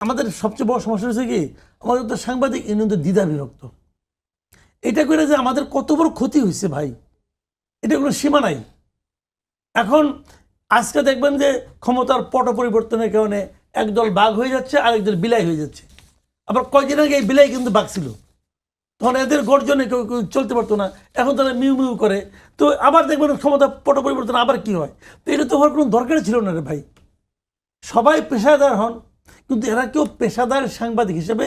আমাদের সবচেয়ে বড় সমস্যা হচ্ছে কি, আমাদের তো সাংবাদিক ইউনিয়ন তো দ্বিধা বিভক্ত। এটা করে যে আমাদের কত বড় ক্ষতি হয়েছে ভাই, এটা কোনো সীমা নাই। এখন আজকে দেখবেন যে ক্ষমতার পট পরিবর্তনের কারণে একদল বাঘ হয়ে যাচ্ছে, আরেকদল বিলাই হয়ে যাচ্ছে। আবার কয়দিন আগে এই বিলাই কিন্তু বাঘ ছিল, তখন এদের গর্জনে কেউ চলতে পারতো না, এখন তারা মিউ মিউ করে। তো আবার দেখবেন ক্ষমতা পট পরিবর্তন আবার কি হয়। তো এটা তো হওয়ার কোনো দরকার ছিল না রে ভাই। সবাই পেশাদার হন, কিন্তু এরা কেউ পেশাদার সাংবাদিক হিসেবে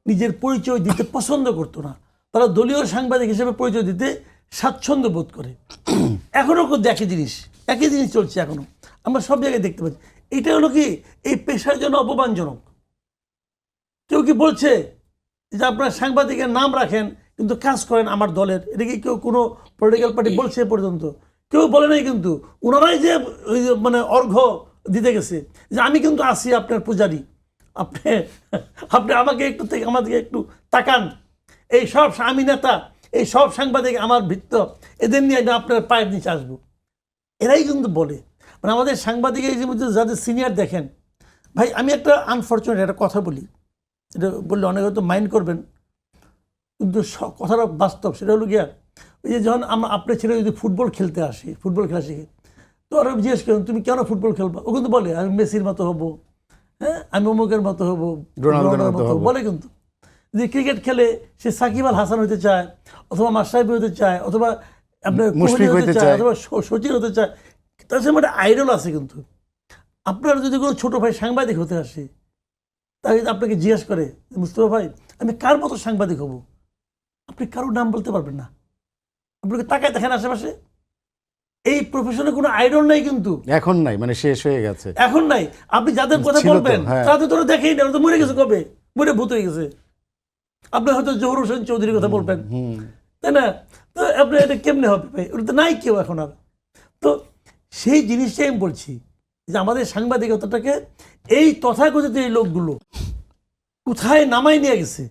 নিজের পরিচয় দিতে পছন্দ করতো না। তারা দলীয় সাংবাদিক হিসেবে পরিচয় দিতে স্বাচ্ছন্দ্য বোধ করে। এখনও কিন্তু একই জিনিস চলছে এখনো, আমরা সব জায়গায় দেখতে পাচ্ছি। এটা হলো কি, এই পেশার জন্য অপমানজনক। কেউ কি বলছে যে আপনার সাংবাদিকের নাম রাখেন কিন্তু কাজ করেন আমার দলের? এটা কি কেউ কোনো পলিটিক্যাল পার্টি বলছে এ পর্যন্ত? কেউ বলে নাই। কিন্তু ওনারাই যে মানে অর্ঘ্য দিতে গেছে যে আমি কিন্তু আছি আপনার পূজারি, আপনি আপনি আমাকে একটু আমাদেরকে একটু তাকান, এই সব আমি নেতা, এই সব সাংবাদিক আমার ভিত্ত, এদের নিয়ে আমি আপনার পায়ের নিচে আসবো। এরাই কিন্তু বলে। মানে আমাদের সাংবাদিকের যে মধ্যে যাদের সিনিয়র দেখেন ভাই, আমি একটা আনফর্চুনেট একটা কথা বলি, এটা বললে অনেকে হয়তো মাইন্ড করবেন, কিন্তু কথাটা বাস্তব। সেটা হলো গিয়া, ওই যে যখন আপনার ছেলে যদি ফুটবল খেলতে আসে, ফুটবল খেলা শিখে, তো ওরা জিজ্ঞেস করেন তুমি কেন ফুটবল খেলবা? ও কিন্তু বলে আমি মেসির মতো হবো, হ্যাঁ আমি অমুকের মতো হবো, রোনাল্ডোর মতো বলে। কিন্তু যে ক্রিকেট খেলে সে সাকিব আল হাসান হতে চায়, অথবা মাশরাফি হতে চায়, অথবা আপনার মুশফিক হতে চায়, অথবা সচিন হতে চায়, তার সাথে একটা আইডল আছে। কিন্তু আপনার যদি কোনো ছোট ভাই সাংবাদিক হতে আসে, তাই আপনাকে জিজ্ঞেস করে মুস্তফা ভাই আমি কার মতো সাংবাদিক হব, আপনি কারোর নাম বলতে পারবেন না। আপনাকে তাকায় দেখেন আশেপাশে, এই প্রফেশনে কোনো আইডল নাই। কিন্তু এখন নাই, মানে শেষ হয়ে গেছে। এখন নাই। আপনি যাদের কথা বলবেন তাদের তোরা দেখেই না, তো মরে গেছে, কবে মরে ভূত হয়ে গেছে। আপনি হয়তো জহুর হোসেন চৌধুরীর কথা বলবেন, তাই না? তো আপনি এটা কেমনে হবে ভাই? ওটা তো নাই কেউ এখন আর। তো সেই জিনিসটাই আমি বলছি যে আমাদের সাংবাদিকতাটাকে এই তথাকথিত এই লোকগুলো কোথায় নামাই নিয়ে গেছে।